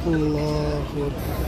अल्लाहु अकबर।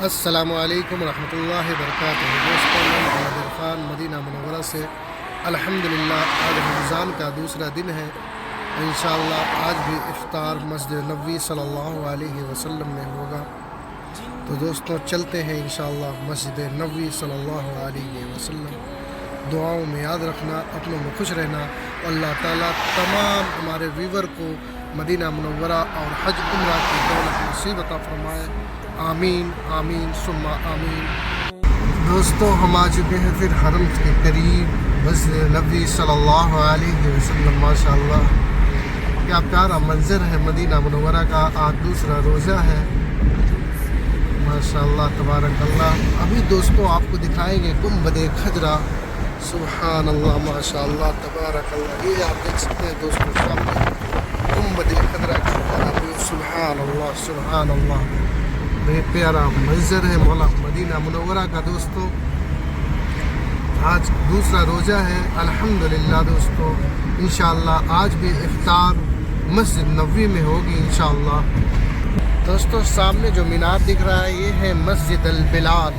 अस्सलामु अलैकुम रहमतुल्लाहि वबरकातुहू। दोस्तों, मैं मोहम्मद इरफान मदीना मुनव्वरा से। अल्हम्दुलिल्लाह आज रमज़ान का दूसरा दिन है। इंशाअल्लाह आज भी इफ्तार मस्जिद नबवी सल्लल्लाहु अलैहि वसल्लम में होगा। तो दोस्तों चलते हैं इंशाअल्लाह मस्जिद नबवी सल्लल्लाहु अलैहि वसल्लम। दुआओं में याद रखना, अपनों में खुश रहना। अल्लाह ताला तमाम हमारे व्यूवर को मदीना मुनव्वरा और हज उम्रा की दौलत नसीब अता फरमाए। आमीन आमीन सुम्मा आमीन। दोस्तों, हम आ चुके हैं फिर हरम के करीब मस्जिद नबवी सल्लल्लाहु अलैहि वसल्लम। माशाअल्लाह क्या प्यारा मंजर है मदीना मुनव्वरा का। आज दूसरा रोज़ा है। माशाअल्लाह तबारक अल्लाह। अभी दोस्तों आपको दिखाएंगे गुंबद खजरा। सुभान अल्लाह माशाअल्लाह तबारक अल्लाह। ये आप देख सकते हैं दोस्तों सामने गुंबद खजरा का व्यू। सुभान अल्लाह सुभान अल्लाह। ये प्यारा मंजर है मौला मदीना मुनव्वरा का। दोस्तों आज दूसरा रोज़ा है अल्हम्दुलिल्लाह। दोस्तों इंशाअल्लाह आज भी इफ्तार मस्जिद नबवी में होगी इंशाअल्लाह। दोस्तों सामने जो मीनार दिख रहा है ये है मस्जिद अल बिलाल।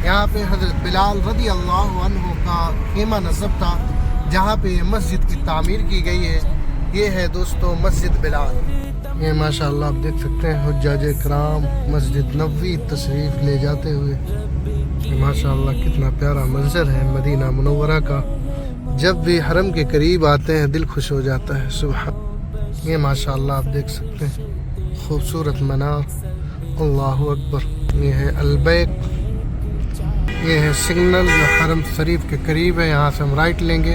यहाँ पे हज़रत बिलाल रज़ी अल्लाह अन्हु का खेमा नस्ब था, जहाँ पे ये मस्जिद की तामीर की गई है। ये है दोस्तों मस्जिद बिलाल। ये माशाअल्लाह आप देख सकते हैं हुज्जाज कराम मस्जिद नबवी तशरीफ़ ले जाते हुए। माशाअल्लाह कितना प्यारा मंजर है मदीना मुनव्वरा का। जब भी हरम के करीब आते हैं दिल खुश हो जाता है। सुबह ये माशाअल्लाह आप देख सकते हैं खूबसूरत मनार। अल्लाहु अकबर। ये है अलबैक। ये है सिग्नल जो हरम शरीफ के करीब है। यहाँ से हम राइट लेंगे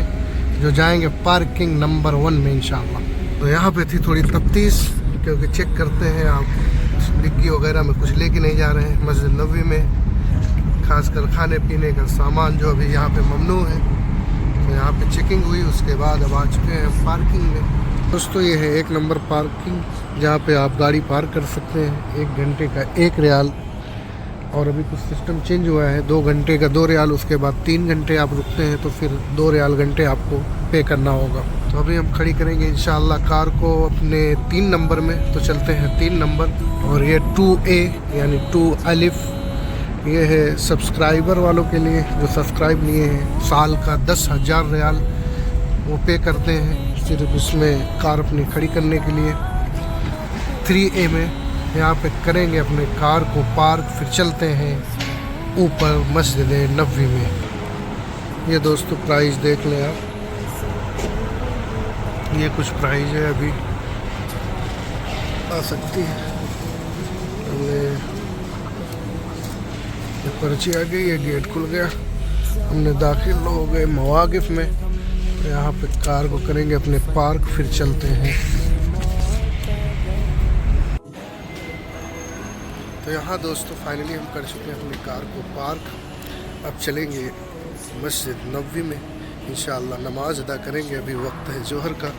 जो जाएंगे पार्किंग नंबर 1 में इंशाअल्लाह। तो यहाँ पे थी थोड़ी तफ्तीश, क्योंकि चेक करते हैं आप डिग्गी वगैरह में कुछ लेके नहीं जा रहे हैं मस्जिद नबवी में, खासकर खाने पीने का सामान जो अभी यहाँ पे ममनू है। तो यहाँ पे चेकिंग हुई, उसके बाद अब आ चुके हैं पार्किंग में। दोस्तों ये है 1 नंबर पार्किंग, जहाँ पे आप गाड़ी पार्क कर सकते हैं। 1 घंटे का 1 रियाल, और अभी कुछ सिस्टम चेंज हुआ है। 2 घंटे का 2 रियाल, उसके बाद 3 घंटे आप रुकते हैं तो फिर 2 रियाल घंटे आपको पे करना होगा। तो अभी हम खड़ी करेंगे इंशाअल्लाह कार को अपने 3 नंबर में। तो चलते हैं 3 नंबर। और ये 2A यानी 2 अलिफ, ये है सब्सक्राइबर वालों के लिए जो सब्सक्राइब लिए हैं। साल का 10,000 रियाल वो पे करते हैं सिर्फ इसमें कार अपनी खड़ी करने के लिए। 3A में यहाँ पे करेंगे अपने कार को पार्क, फिर चलते हैं ऊपर मस्जिद नबवी में। ये दोस्तों प्राइस देख लें आप, ये कुछ प्राइस है अभी आ सकती है। हमने ये पर्ची आ गई, ये गेट खुल गया, हमने दाखिल हो गए मवाक़िफ़ में। तो यहाँ पे कार को करेंगे अपने पार्क, फिर चलते हैं। तो यहाँ दोस्तों फाइनली हम कर चुके हैं अपनी कार को पार्क। अब चलेंगे मस्जिद नबवी में इंशाअल्लाह नमाज अदा करेंगे। अभी वक्त है जोहर का।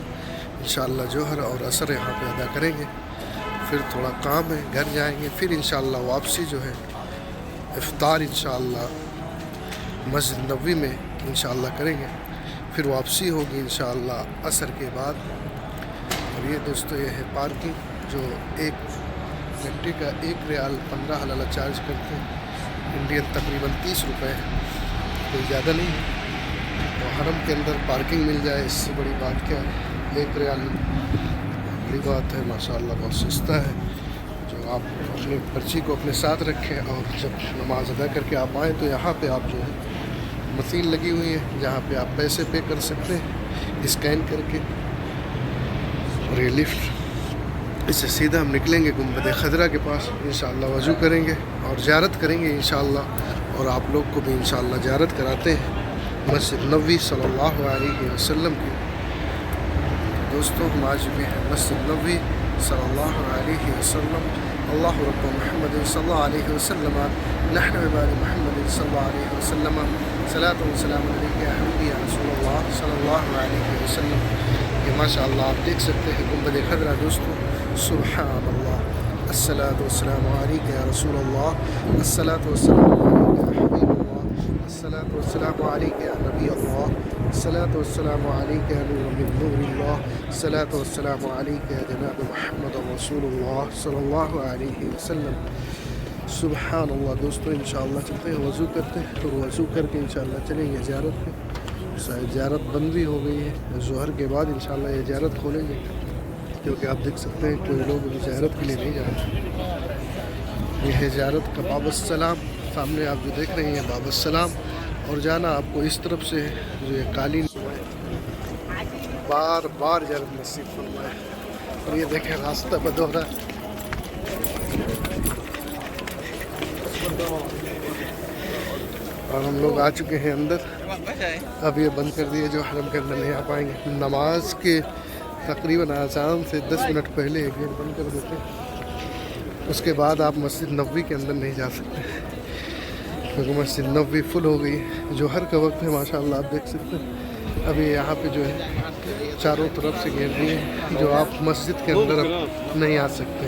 इंशाअल्लाह जोहर और असर यहाँ पे अदा करेंगे। फिर थोड़ा काम है, घर जाएंगे। फिर इंशाअल्लाह वापसी जो है इफ्तार इंशाअल्लाह मस्जिद नबवी में इंशाअल्लाह करेंगे। फिर वापसी होगी इंशाअल्लाह असर के बाद। और ये दोस्तों ये है पार्किंग जो 1 घंटे का 1 रियाल 15 हलाला चार्ज करते हैं। इंडियन तकरीबन 30 रुपये है, कोई ज़्यादा नहीं है। तो हरम के अंदर पार्किंग मिल जाए इससे बड़ी बात क्या है। 1 रियाल बड़ी बात है माशाअल्लाह, बहुत सस्ता है। जो आप अपनी पर्ची को अपने साथ रखें और जब नमाज अदा करके आप आएँ तो यहाँ पे आप जो है मशीन लगी हुई है जहाँ पे आप पैसे पे कर सकते हैं स्कैन करके। और ये लिफ्ट इससे सीधा हम निकलेंगे गुंबद खजरा के पास, इंशाअल्लाह वज़ू करेंगे और ज़ियारत करेंगे इंशाअल्लाह, और आप लोग को भी इंशाअल्लाह ज़ियारत कराते हैं मस्जिद नबवी सल्लल्लाहु अलैहि वसल्लम की। दोस्तों हम आ चुके हैं मस्जिद नबवी सल्लल्लाहु अलैहि वसल्लम। अल्लाह रब्बु मुहम्मद सल्लल्लाहु अलैहि वसल्लम नहनु इबादु मुहम्मद सल्लल्लाहु अलैहि वसल्लम सलातु व सलामु अलैका या हबीबी या रसूलल्लाह सल्लल्लाहु अलैहि वसल्लम। ये माशाअल्लाह आप देख सकते हैं गुंबद खजरा दोस्तों। सुब्हानअल्लाह, अस्सलातु वस्सलामु अलैका या रसूलल्लाह, अस्सलातु वस्सलामु अलैका या हबीबल्लाह, अस्सलातु वस्सलामु अलैका या नबीयल्लाह, अस्सलातु वस्सलामु अलैका या नूर मिन नूरिल्लाह, अस्सलातु वस्सलामु अलैका या जनाब मुहम्मद रसूलुल्लाह सल्लल्लाहु अलैहि वसल्लम। सुब्हानअल्लाह दोस्तों, इंशाअल्लाह चलते हैं, वज़ू करते हैं और वज़ू करके इंशाअल्लाह चलेंगे ज़ियारत पे। शायद ज़ियारत बंद भी हो गई है, ज़ोहर के बाद इंशाअल्लाह ये ज़ियारत खोलेंगे, क्योंकि आप देख सकते हैं कोई लोग ज़ियारत के लिए नहीं जा रहे। ये है ज़ियारत का बाबुस्सलाम, सामने आप जो देख रहे हैं बाबुस्सलाम, और जाना आपको इस तरफ से जो ये कालीन बार बार ज़ियारत नसीब फरमाए। और ये देखें रास्ता बंद हो रहा है, और हम लोग आ चुके हैं अंदर। अब ये बंद कर दिए, जो हरम के अंदर नहीं आ पाएंगे। नमाज के तकरीबन आज़ान से 10 मिनट पहले गेट बंद कर देते, उसके बाद आप मस्जिद नबवी के अंदर नहीं जा सकते, क्योंकि मस्जिद नबवी फुल हो गई। जोहर का वक्त है माशाअल्लाह, आप देख सकते हैं। अभी यहाँ पे जो है चारों तरफ से घेर दिए, जो आप मस्जिद के अंदर अब नहीं आ सकते,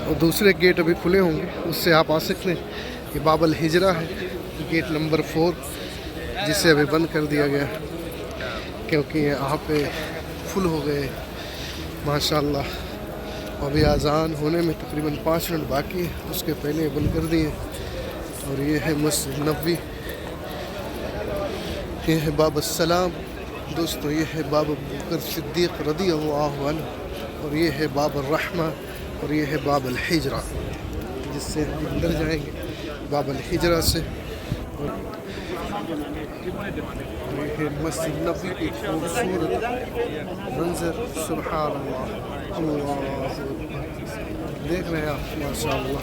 और दूसरे गेट अभी खुले होंगे, उससे आप आ सकते हैं। ये बाबल हिजरा है, गेट नंबर 4, जिसे अभी बंद कर दिया गया क्योंकि यहाँ पे फुल हो गए माशाअल्लाह। अभी आज़ान होने में तकरीबन 5 मिनट बाकी है, उसके पहले बंद कर दिए। और ये है मस्जिद नबवी, ये है बाबुस्सलाम दोस्तों, ये है बाब बकर सिद्दीक़ रज़ियल्लाहु अन्हु, और ये है बाबुर रहमा, और ये है बाबल हिजरा, जिससे हम अंदर जाएंगे बाबल हिजरा से। और ये है मस्जिद नबवी की खूबसूरत मंजर। सुब्हानअल्लाह, अल्लाह देख रहे हैं आप माशाअल्लाह।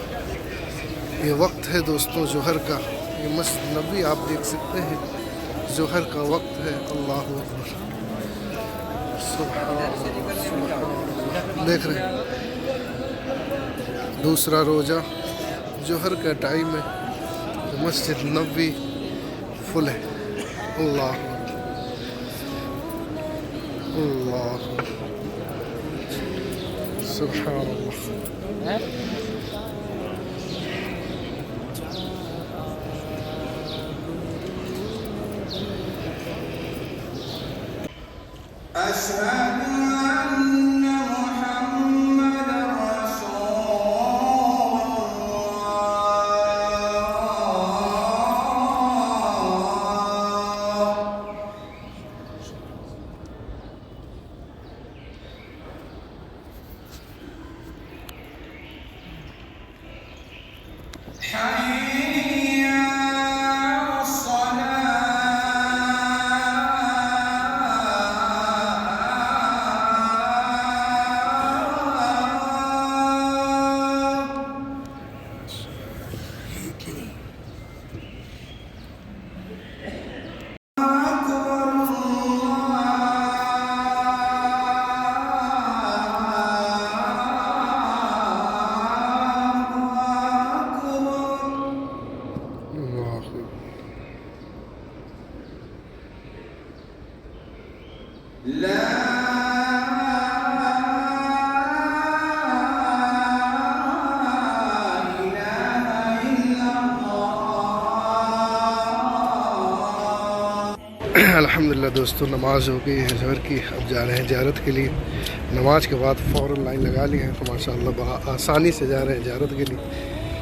ये वक्त है दोस्तों जोहर का, ये मस्जिद नबवी आप देख सकते हैं, जोहर का वक्त है। अल्लाह अकबर, सुब्हानअल्लाह देख रहे हैं। दूसरा रोज़ा जोहर का टाइम है, तो मस्जिद नबवी फुल है। अल्लाह अल्लाह सुब्हानअल्लाह। अल्हम्दुलिल्लाह दोस्तों, नमाज हो गई है ज़ोहर की। अब जा रहे हैं ज़ियारत के लिए। नमाज के बाद फ़ौरन लाइन लगा ली है, तो माशाअल्लाह बड़ा आसानी से जा रहे हैं ज़ियारत के लिए।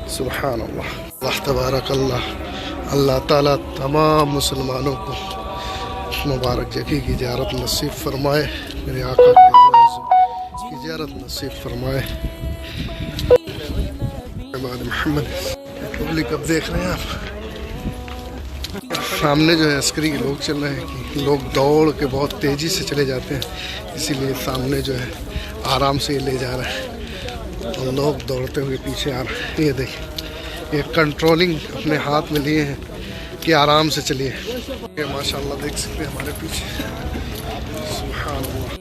सुब्हानअल्लाह, अल्लाह तबारकल्लाह, अल्लाह ताला तमाम मुसलमानों को मुबारक जगह की ज़ियारत नसीब फरमाए, मेरे आका की ज़ियारत नसीब फरमाए। मोहम्मद पब्लिक अब देख रहे हैं आप, सामने जो है अस्करी लोग चल रहे हैं कि लोग दौड़ के बहुत तेज़ी से चले जाते हैं, इसीलिए सामने जो है आराम से ले जा रहे हैं और लोग दौड़ते हुए पीछे आ रहे हैं। ये देखिए, ये कंट्रोलिंग अपने हाथ में लिए हैं कि आराम से चलिए। ये माशाल्लाह देख सकते हैं हमारे पीछे, सुभान अल्लाह।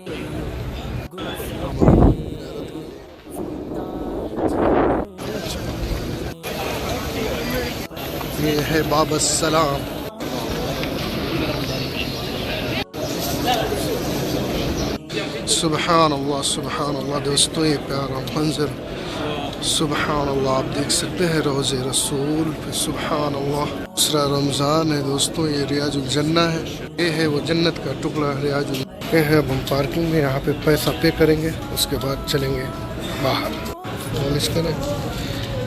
ये है बाब सलाम। सुभान अल्लाह दोस्तों, ये प्यारा मंजर, सुभान अल्लाह। आप देख सकते हैं रोज़े रसूल पे, सुभान अल्लाह। दूसरा रमज़ान है दोस्तों, ये रियाजुल जन्ना है। ये है वो जन्नत का टुकड़ा रियाजुल। ये है, अब हम पार्किंग में यहाँ पे पैसा पे करेंगे, उसके बाद चलेंगे बाहर। पॉलिश करें,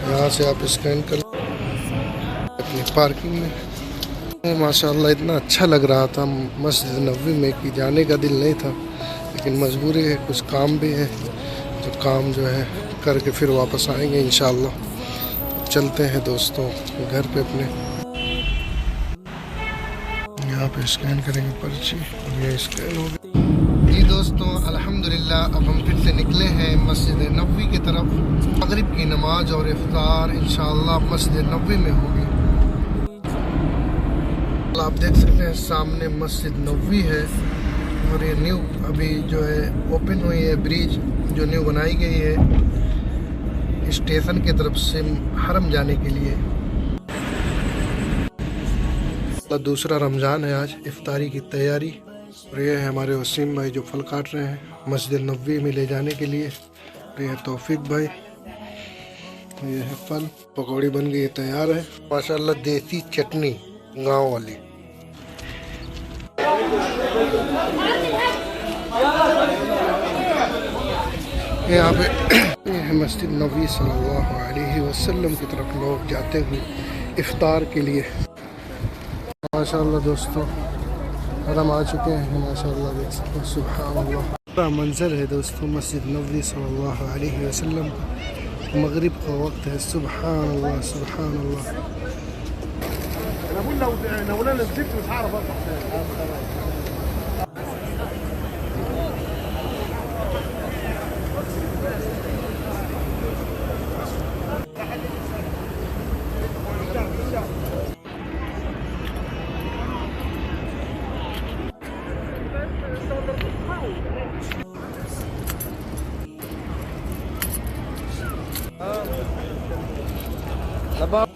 यहाँ से आप स्कैन कर अपनी पार्किंग में। माशाल्लाह इतना अच्छा लग रहा था मस्जिद नबवी में कि जाने का दिल नहीं था, लेकिन मजबूरी है, कुछ काम भी है। तो काम जो है करके फिर वापस आएंगे इंशाअल्लाह। चलते हैं दोस्तों घर पे अपने। यहाँ पे स्कैन करेंगे पर्ची, ये स्कैन हो गया जी दोस्तों। अल्हम्दुलिल्लाह अब हम फिर से निकले हैं मस्जिद नबवी की तरफ। मगरिब की नमाज और इफ्तार इंशाअल्लाह मस्जिद नबवी में होगी। आप देख सकते हैं सामने मस्जिद नबवी है और ये न्यू अभी जो है ओपन हुई है, ब्रिज जो न्यू बनाई गई है स्टेशन की तरफ से हरम जाने के लिए। दूसरा रमज़ान है आज, इफ्तारी की तैयारी। और ये है हमारे वसीम भाई जो फल काट रहे हैं मस्जिद नबवी में ले जाने के लिए। ये है तौफीक भाई, ये है फल। पकौड़ी बन गई है, तैयार है माशाल्लाह। देसी चटनी गांव वाली। यहाँ पे ये है मस्जिद नबी सल्लल्लाहु अलैहि वसल्लम की तरफ लोग जाते हुए इफ्तार के लिए। माशाल्लाह दोस्तों हरम आ चुके हैं माशाल्लाह, देख सकते हैं सुभान अल्लाह। पूरा मंजर है दोस्तों मस्जिद नबी सल्लल्लाहु अलैहि वसल्लम। मगरिब का वक्त है, सुभान अल्लाह सुभान अल्लाह।